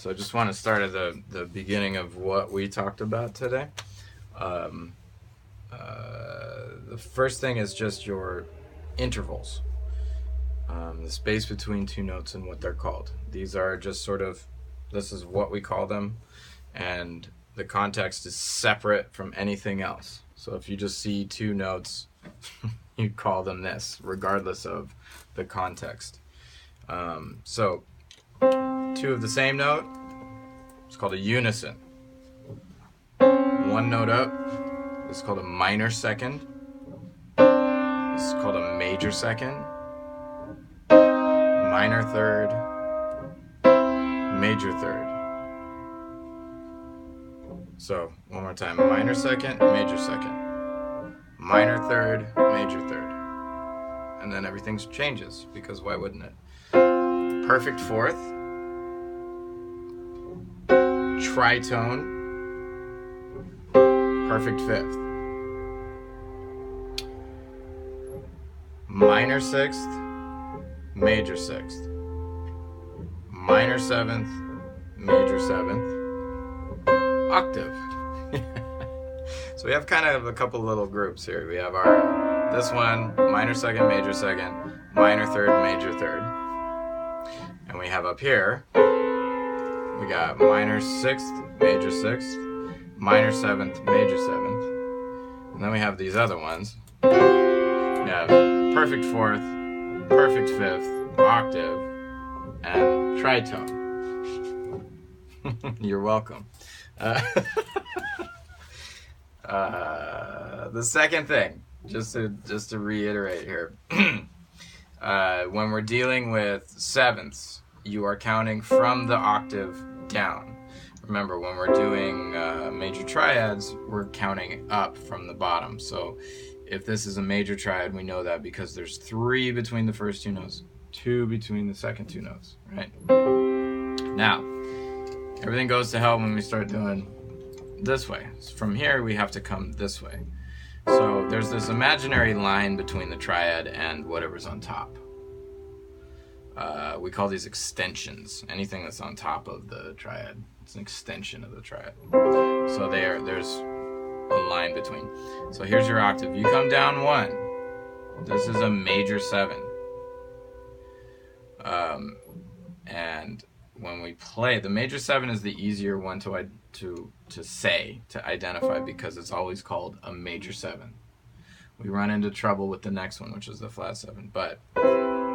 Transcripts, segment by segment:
So I just want to start at the beginning of what we talked about today. The first thing is just your intervals, the space between two notes and what they're called. These are just sort of, this is what we call them, and the context is separate from anything else. So if you just see two notes, you call them this, regardless of the context. So two of the same note, it's called a unison. One note up, it's called a minor second. This is called a major second. Minor third. Major third. So, one more time. Minor second, major second. Minor third, major third. And then everything changes, because why wouldn't it? Perfect fourth. Tritone. Perfect fifth. Minor sixth, major sixth. Minor seventh, major seventh. Octave. So we have kind of a couple little groups here. We have this one, minor second, major second, minor third, major third. And we have up here, we got minor sixth, major sixth, minor seventh, major seventh. And then we have these other ones. We have perfect fourth, perfect fifth, octave, and tritone. You're welcome. The second thing, just to reiterate here, when we're dealing with sevenths, you are counting from the octave down. Remember, when we're doing major triads, we're counting up from the bottom. So if this is a major triad, we know that because there's 3 between the first two notes, 2 between the second two notes, right? Now, everything goes to hell when we start doing this way. So from here, we have to come this way. So there's this imaginary line between the triad and whatever's on top. We call these extensions. Anything that's on top of the triad, it's an extension of the triad. So there's a line between. So here's your octave. You come down 1. This is a major 7. And when we play, the major 7 is the easier one to identify, because it's always called a major 7. We run into trouble with the next one, which is the flat 7. But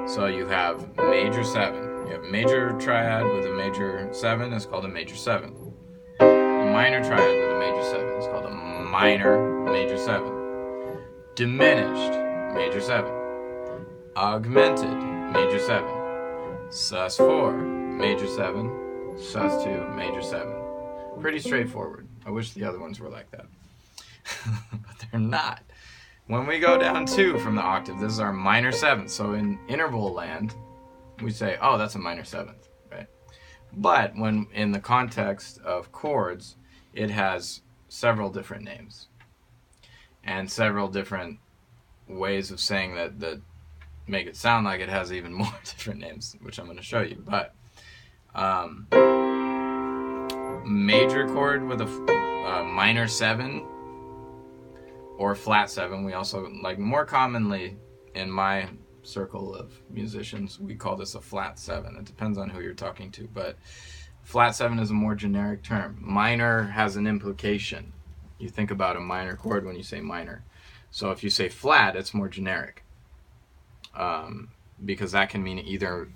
so you have major 7. You have major triad with a major 7. It's called a major 7. A minor triad with a major 7. It's called a minor major 7. Diminished major 7. Augmented major 7. Sus4 major 7. Sus2 major 7. Pretty straightforward. I wish the other ones were like that. But they're not. When we go down 2 from the octave, this is our minor 7th. So in interval land, we say, oh, that's a minor 7th, right? But when in the context of chords, it has several different names and several different ways of saying that make it sound like it has even more different names, which I'm going to show you. But major chord with a minor 7 or flat 7, we also, like, more commonly in my circle of musicians, we call this a flat 7. It depends on who you're talking to, but flat 7 is a more generic term. Minor has an implication. You think about a minor chord when you say minor. So if you say flat, it's more generic, because that can mean either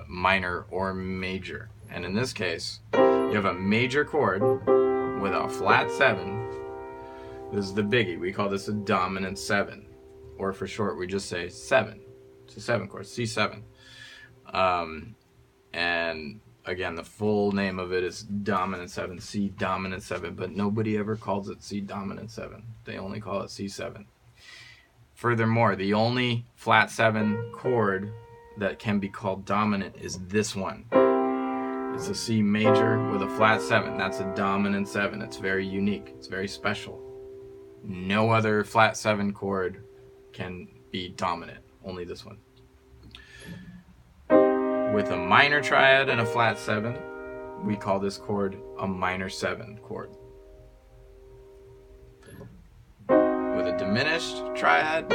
minor or major. And in this case, you have a major chord with a flat 7. This is the biggie. We call this a dominant 7. Or for short, we just say 7. It's a 7 chord, C7. And again, the full name of it is dominant 7, C dominant 7. But nobody ever calls it C dominant 7. They only call it C7. Furthermore, the only flat 7 chord that can be called dominant is this one. It's a C major with a flat 7. That's a dominant 7. It's very unique. It's very special. No other flat 7 chord can be dominant. Only this one. With a minor triad and a flat 7, we call this chord a minor 7 chord. With a diminished triad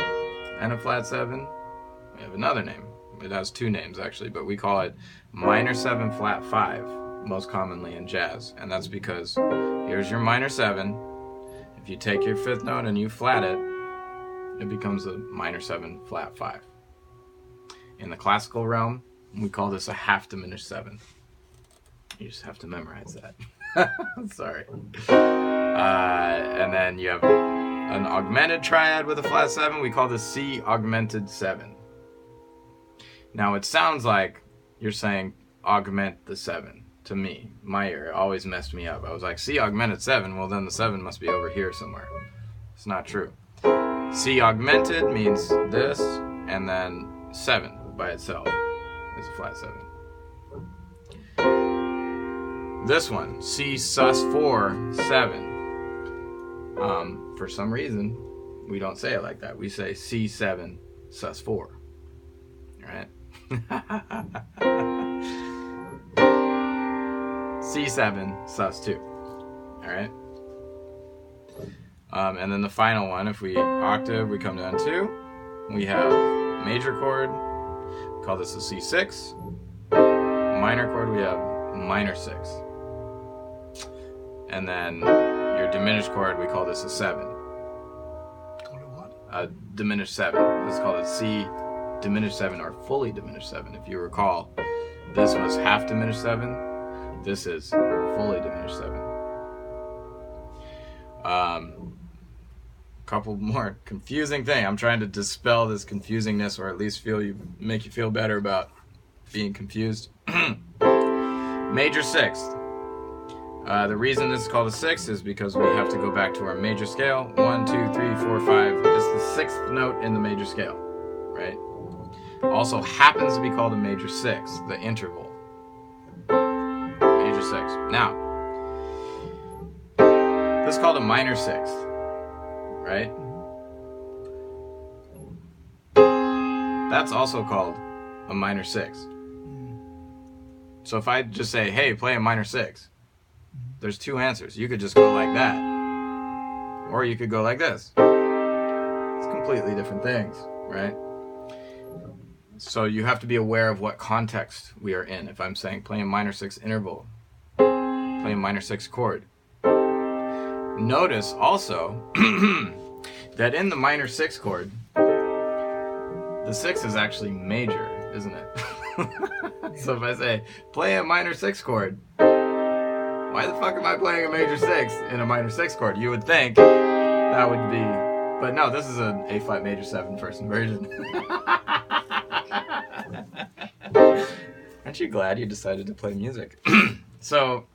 and a flat 7, we have another name. It has 2 names actually, but we call it minor 7 flat 5, most commonly in jazz. And that's because here's your minor 7. If you take your 5th note and you flat it, it becomes a minor 7 flat 5. In the classical realm, we call this a half diminished 7. You just have to memorize that. Sorry. And then you have an augmented triad with a flat 7. We call this C augmented 7. Now it sounds like you're saying augment the 7 to me. My ear, it always messed me up. I was like, C augmented 7, well then the 7 must be over here somewhere. It's not true. C augmented means this, and then 7 by itself is a flat 7. This one, C sus4 7. For some reason, we don't say it like that. We say C7 sus4. Right? C7 sus2. Alright? And then the final one, if we octave, we come down 2. We have major chord. We call this a C6. Minor chord, we have minor 6. And then your diminished chord, we call this a 7. Call it what? A diminished 7. Let's call it C diminished 7 or fully diminished 7. If you recall, this was half diminished 7. This is fully diminished 7. Couple more confusing thing. I'm trying to dispel this confusingness, or at least make you feel better about being confused. Major 6th. The reason this is called a 6th is because we have to go back to our major scale. 1, 2, 3, 4, 5. It's the 6th note in the major scale, right? Also happens to be called a major 6th, the interval. Major 6th. Now, this is called a minor 6th, right? That's also called a minor 6th. So if I just say, hey, play a minor 6, there's 2 answers. You could just go like that, or you could go like this. It's completely different things, right? So you have to be aware of what context we are in. If I'm saying play a minor 6 interval, play a minor 6 chord. Notice also that in the minor 6 chord, the 6 is actually major, isn't it? So if I say play a minor 6 chord, why the fuck am I playing a major 6 in a minor 6 chord? You would think that would be, but no, this is an A flat major 7 first inversion. Aren't you glad you decided to play music? So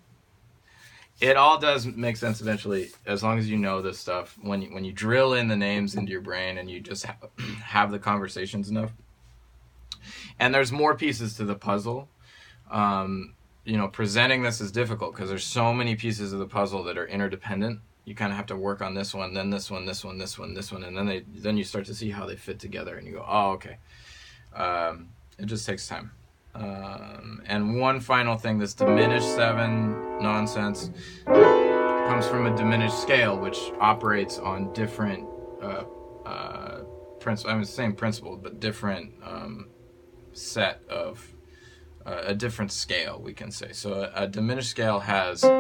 it all does make sense eventually, as long as you know this stuff. When you drill in the names into your brain and you just have the conversations enough. And there's more pieces to the puzzle. Presenting this is difficult because there's so many pieces of the puzzle that are interdependent. You kind of have to work on this one, then this one, this one, this one, this one, and then you start to see how they fit together, and you go, oh, okay. It just takes time. And one final thing, this diminished 7 nonsense comes from a diminished scale, which operates on different same principle, but different set of a different scale, we can say. So a diminished scale has 8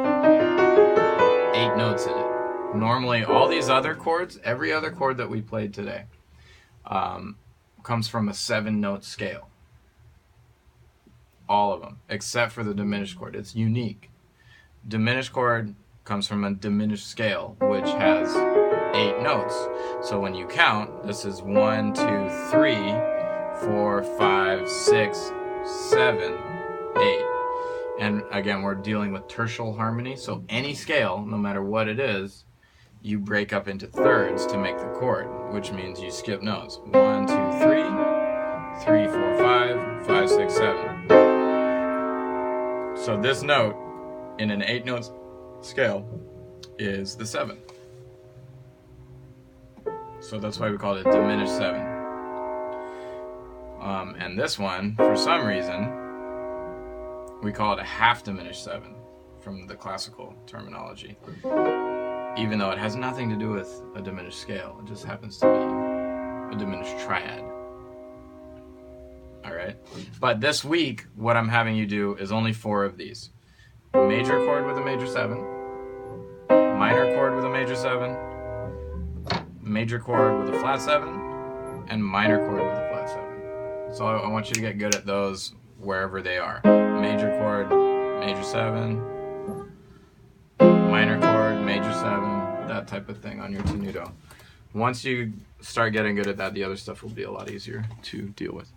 notes in it. Normally, all these other chords, every other chord that we played today, comes from a 7-note scale. All of them, except for the diminished chord. It's unique. Diminished chord comes from a diminished scale, which has 8 notes. So when you count, this is 1, 2, 3, 4, 5, 6, 7, 8. And again, we're dealing with tertial harmony. So any scale, no matter what it is, you break up into thirds to make the chord, which means you skip notes. 1, 2, 3, 3, 4, 5, 5, 6, 7. So this note in an 8-note scale is the 7. So that's why we call it diminished 7. And this one, for some reason, we call it a half diminished 7. from the classical terminology, even though it has nothing to do with a diminished scale. It just happens to be a diminished triad. All right. But this week, what I'm having you do is only 4 of these: major chord with a major 7, minor chord with a major 7, major chord with a flat 7, and minor chord with a flat 7. So I want you to get good at those wherever they are. Major chord, major 7, minor chord, major 7, that type of thing on your tenuto. Once you start getting good at that, the other stuff will be a lot easier to deal with.